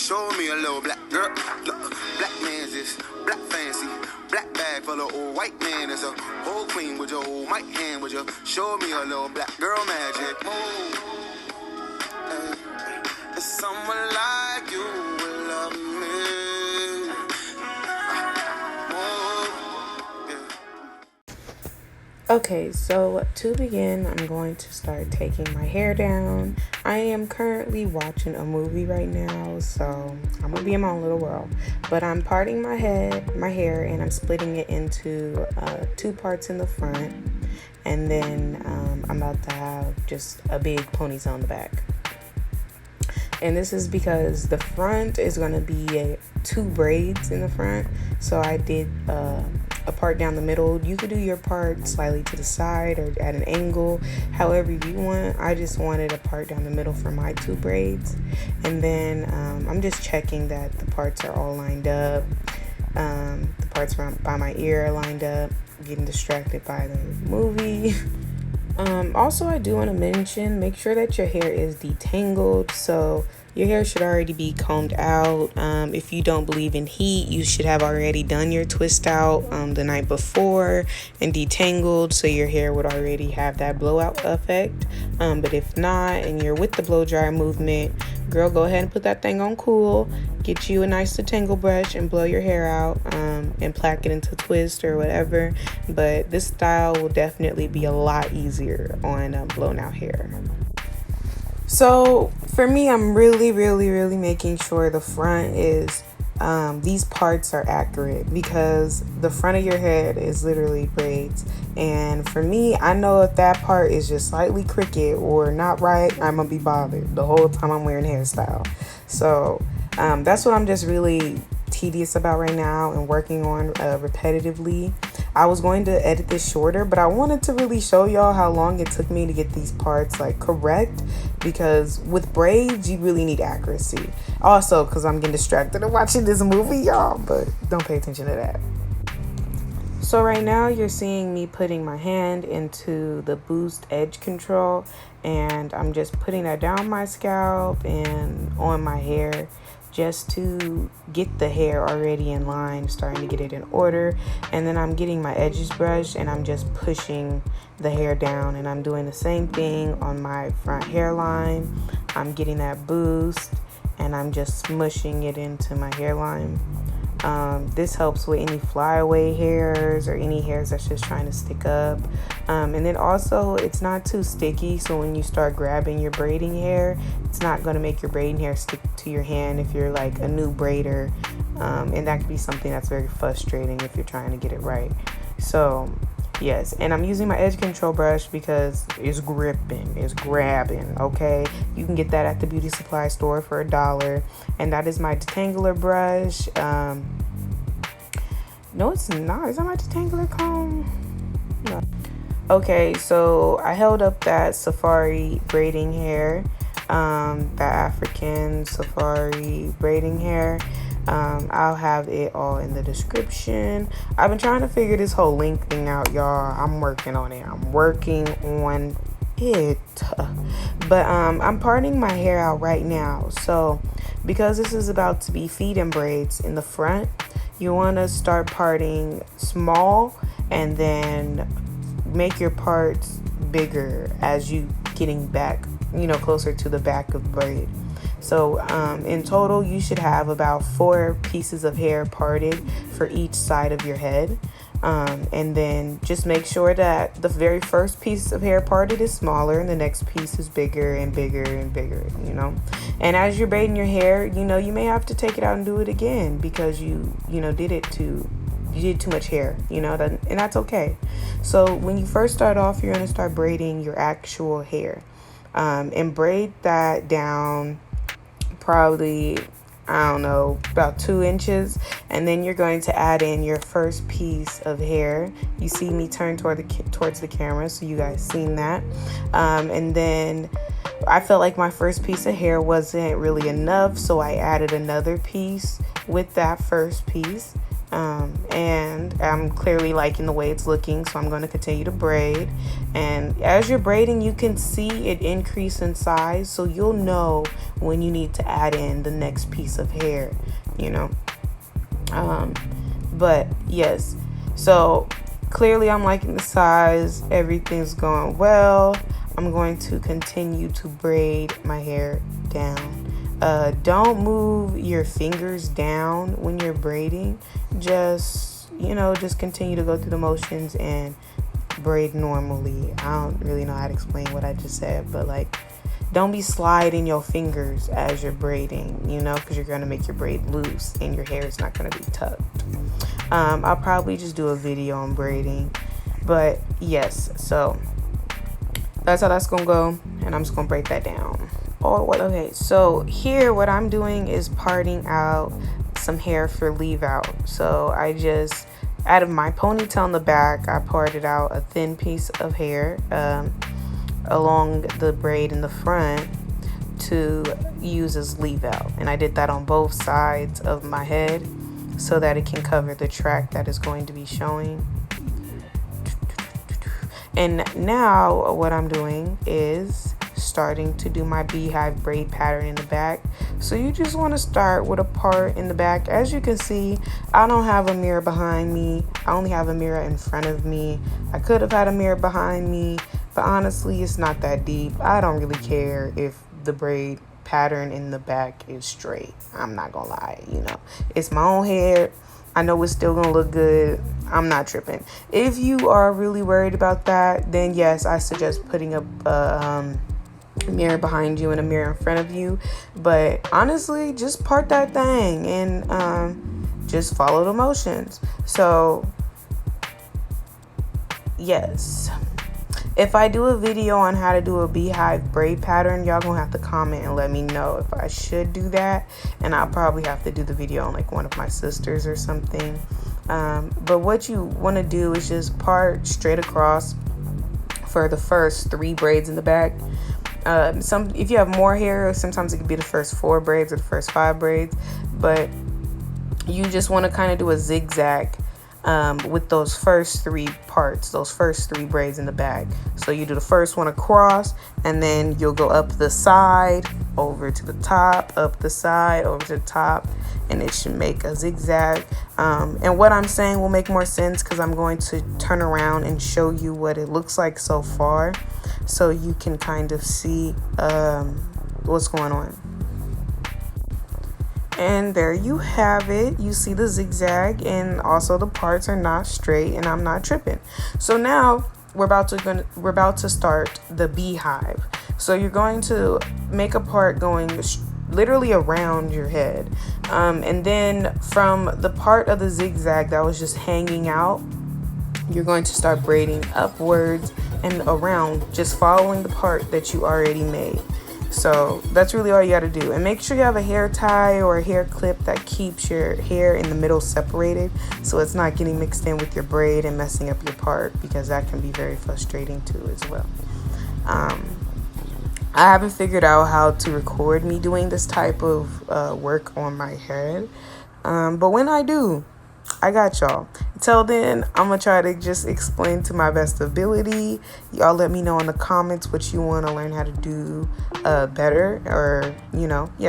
Show me a little black girl. Look, black man's this, black fancy. Black bag full of old white man. It's a whole queen with your old mic hand. Would you show me a little black girl magic? Move. Hey, someone like you will love me. Okay, so to begin, I'm going to start taking my hair down. I am currently watching a movie right now, so I'm gonna be in my own little world. But I'm parting my hair, and I'm splitting it into 2 parts in the front, and then I'm about to have just a big ponytail in the back. And this is because the front is gonna be 2 braids in the front, so I did a part down the middle. You could do your part slightly to the side or at an angle, however you want. I just wanted a part down the middle for my 2 braids. And then I'm just checking that the parts are all lined up. The parts by my ear are lined up. Getting distracted by the movie. Also, I do want to mention, make sure that your hair is detangled. So your hair should already be combed out. If you don't believe in heat, you should have already done your twist out the night before and detangled, so your hair would already have that blowout effect. But if not, and you're with the blow dryer movement, girl, go ahead and put that thing on cool. Get you a nice detangle brush and blow your hair out and plaque it into a twist or whatever. But this style will definitely be a lot easier on blown out hair. So for me, I'm really making sure the front is these parts are accurate, because the front of your head is literally braids. And for me, I know if that part is just slightly crooked or not right, I'm gonna be bothered the whole time I'm wearing hairstyle. So that's what I'm just really tedious about right now and working on repetitively. I was going to edit this shorter, but I wanted to really show y'all how long it took me to get these parts like correct, because with braids you really need accuracy. Also, because I'm getting distracted and watching this movie, y'all, but don't pay attention to that. So right now you're seeing me putting my hand into the boost edge control, and I'm just putting that down my scalp and on my hair, just to get the hair already in line, starting to get it in order. And then I'm getting my edges brushed and I'm just pushing the hair down, and I'm doing the same thing on my front hairline. I'm getting that boost and I'm just smushing it into my hairline. This helps with any flyaway hairs or any hairs that's just trying to stick up. And then also, it's not too sticky, so when you start grabbing your braiding hair, it's not going to make your braiding hair stick to your hand if you're like a new braider. And that could be something that's very frustrating if you're trying to get it right. So yes, and I'm using my edge control brush because it's gripping, it's grabbing, okay? You can get that at the beauty supply store for $1. And that is my detangler brush. No, it's not. Is that my detangler comb? No. Okay, so I held up that safari braiding hair, that African safari braiding hair. I'll have it all in the description. I've been trying to figure this whole link thing out, y'all. I'm working on it. But I'm parting my hair out right now. So because this is about to be feed-in braids in the front, you want to start parting small and then make your parts bigger as you getting back, closer to the back of the braid. So in total, you should have about 4 pieces of hair parted for each side of your head. And then just make sure that the very first piece of hair parted is smaller and the next piece is bigger and bigger and bigger, And as you're braiding your hair, you may have to take it out and do it again because you did too much hair, and that's okay. So when you first start off, you're going to start braiding your actual hair, and braid that down probably, about 2 inches, and then you're going to add in your first piece of hair. You see me turn towards the camera, so you guys seen that. And then I felt like my first piece of hair wasn't really enough, so I added another piece with that first piece. And I'm clearly liking the way it's looking, so I'm going to continue to braid. And as you're braiding, you can see it increase in size, so you'll know when you need to add in the next piece of hair, you know. But yes, so clearly I'm liking the size, everything's going well. I'm going to continue to braid my hair down. Don't move your fingers down when you're braiding. Just continue to go through the motions and braid normally. I don't really know how to explain what I just said, but like, don't be sliding your fingers as you're braiding, because you're going to make your braid loose and your hair is not going to be tucked. I'll probably just do a video on braiding, but yes, so that's how that's gonna go, and I'm just gonna break that down all the way. Okay, so here what I'm doing is parting out some hair for leave out. So I just, out of my ponytail in the back, I parted out a thin piece of hair along the braid in the front to use as leave out, and I did that on both sides of my head so that it can cover the track that is going to be showing. And now what I'm doing is starting to do my beehive braid pattern in the back. So you just want to start with a part in the back. As you can see, I don't have a mirror behind me. I only have a mirror in front of me. I could have had a mirror behind me, but honestly, it's not that deep. I don't really care if the braid pattern in the back is straight. I'm not gonna lie, it's my own hair. I know it's still gonna look good. I'm not tripping. If you are really worried about that, then yes, I suggest putting up a mirror behind you and a mirror in front of you. But honestly, just part that thing and just follow the motions. So yes, if I do a video on how to do a beehive braid pattern, y'all gonna have to comment and let me know if I should do that. And I'll probably have to do the video on like one of my sisters or something. But what you want to do is just part straight across for the first 3 braids in the back. If you have more hair, sometimes it could be the first 4 braids or the first 5 braids. But you just want to kind of do a zigzag with those first 3 parts, those first 3 braids in the back. So you do the first one across, and then you'll go up the side, over to the top, up the side, over to the top, and it should make a zigzag. And what I'm saying will make more sense because I'm going to turn around and show you what it looks like so far, so you can kind of see what's going on. And there you have it. You see the zigzag, and also the parts are not straight, and I'm not tripping. So now we're about to start the beehive. So you're going to make a part going literally around your head, and then from the part of the zigzag that was just hanging out, you're going to start braiding upwards and around, just following the part that you already made. So that's really all you got to do. And make sure you have a hair tie or a hair clip that keeps your hair in the middle separated, so it's not getting mixed in with your braid and messing up your part, because that can be very frustrating too as well. I haven't figured out how to record me doing this type of work on my head, but when I do, I got y'all. Until then, I'm gonna try to just explain to my best ability. Y'all let me know in the comments what you want to learn how to do better, or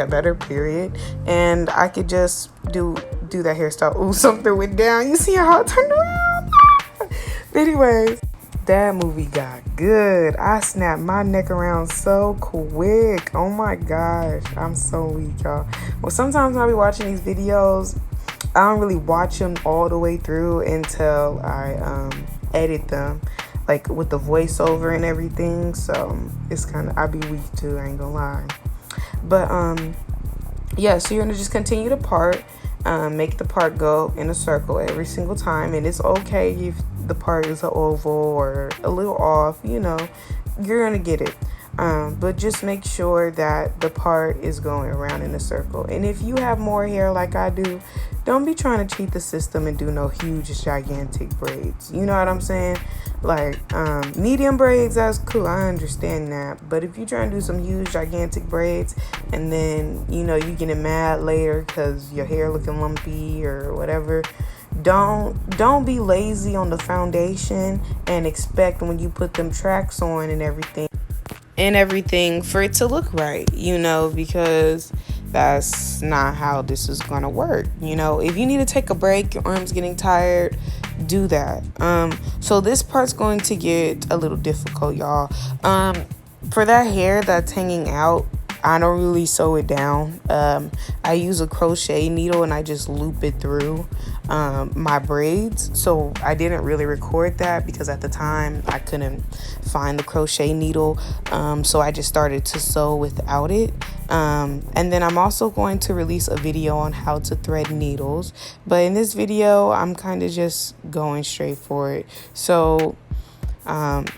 better, period. And I could just do that hairstyle. Ooh, something went down. You see how it turned around? Anyways, that movie got good. I snapped my neck around so quick. Oh my gosh, I'm so weak, y'all. Well, sometimes when I be watching these videos, I don't really watch them all the way through until I edit them, like with the voiceover and everything. So it's kind of, I be weak too, I ain't gonna lie. But yeah, so you're gonna just continue to part, make the part go in a circle every single time. And it's okay if the part is an oval or a little off, you're gonna get it. But just make sure that the part is going around in a circle. And if you have more hair like I do, don't be trying to cheat the system and do no huge, gigantic braids. You know what I'm saying? Like, medium braids, that's cool. I understand that. But if you're trying to do some huge, gigantic braids, and then, you getting mad later because your hair looking lumpy or whatever, Don't be lazy on the foundation and expect when you put them tracks on and everything for it to look right, because that's not how this is gonna work. If you need to take a break, your arm's getting tired, do that. So this part's going to get a little difficult, y'all. For that hair that's hanging out, I don't really sew it down. I use a crochet needle and I just loop it through my braids. So I didn't really record that because at the time I couldn't find the crochet needle. So I just started to sew without it. And then I'm also going to release a video on how to thread needles. But in this video, I'm kind of just going straight for it. So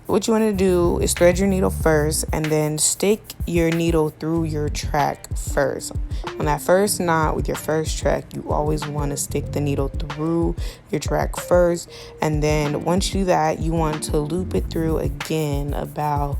what you want to do is thread your needle first and then stick your needle through your track first. On that first knot with your first track, you always want to stick the needle through your track first, and then once you do that, you want to loop it through again about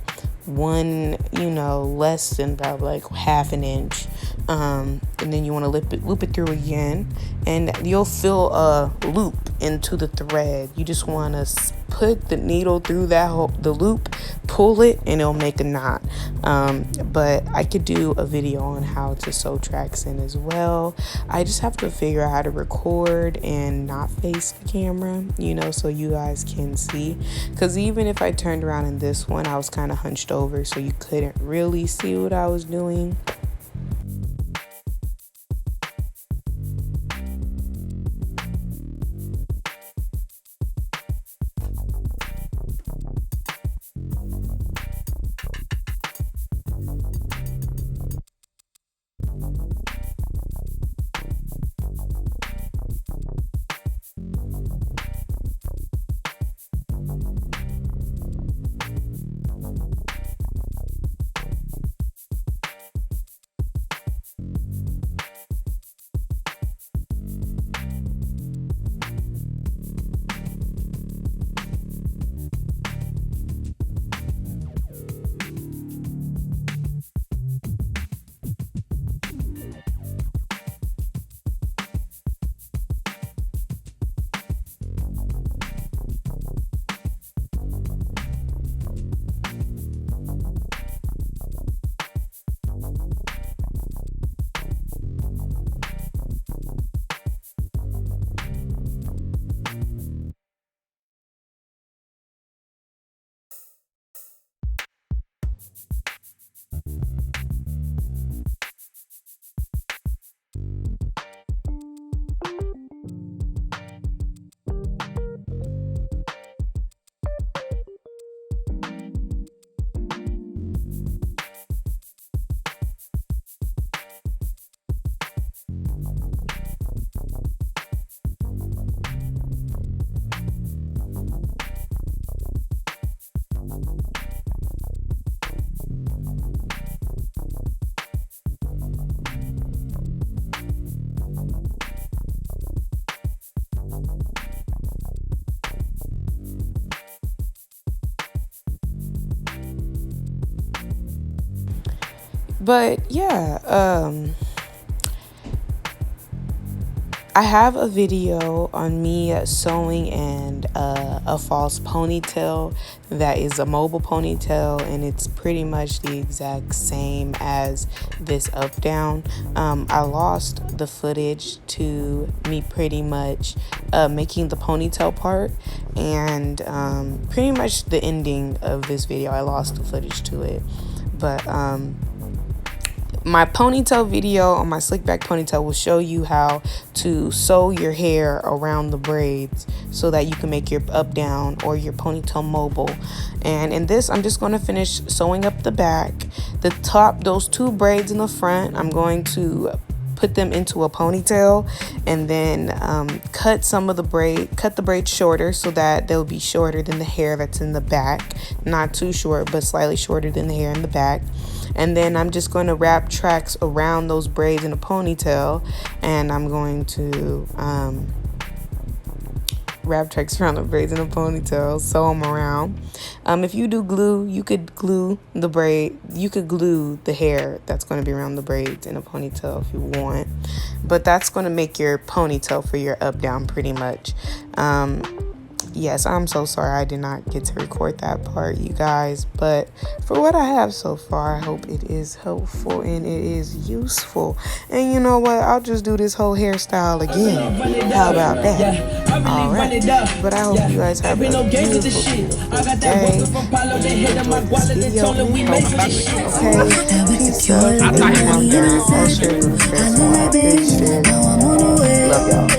less than about like half an inch, and then you want to loop it through again, and you'll fill a loop into the thread. You just want to put the needle through the loop, pull it, and it'll make a knot. But I could do a video on how to sew tracks in as well. I just have to figure out how to record and not face the camera, so you guys can see, because even if I turned around in this one, I was kind of hunched over, so you couldn't really see what I was doing. But yeah, I have a video on me sewing and a false ponytail that is a mobile ponytail, and it's pretty much the exact same as this up down. I lost the footage to me pretty much making the ponytail part, and pretty much the ending of this video I lost the footage to it. But my ponytail video on my slick back ponytail will show you how to sew your hair around the braids so that you can make your up down or your ponytail mobile. And in this, I'm just going to finish sewing up the back. The top, those two braids in the front, I'm going to put them into a ponytail, and then cut the braid shorter so that they'll be shorter than the hair that's in the back. Not too short, but slightly shorter than the hair in the back. And then I'm just going to wrap tracks around those braids in a ponytail, and I'm going to wrap tracks around the braids in a ponytail, sew them around. If you do glue, you could glue the braid. You could glue the hair that's going to be around the braids in a ponytail if you want. But that's going to make your ponytail for your up down pretty much. Yes, I'm so sorry I did not get to record that part, you guys. But for what I have so far, I hope it is helpful and it is useful. And you know what? I'll just do this whole hairstyle again. How about that? Alright. But I hope you guys have a beautiful day. Enjoy this video. Okay? Peace up. And I'm down. I'll share with the first one. Love y'all.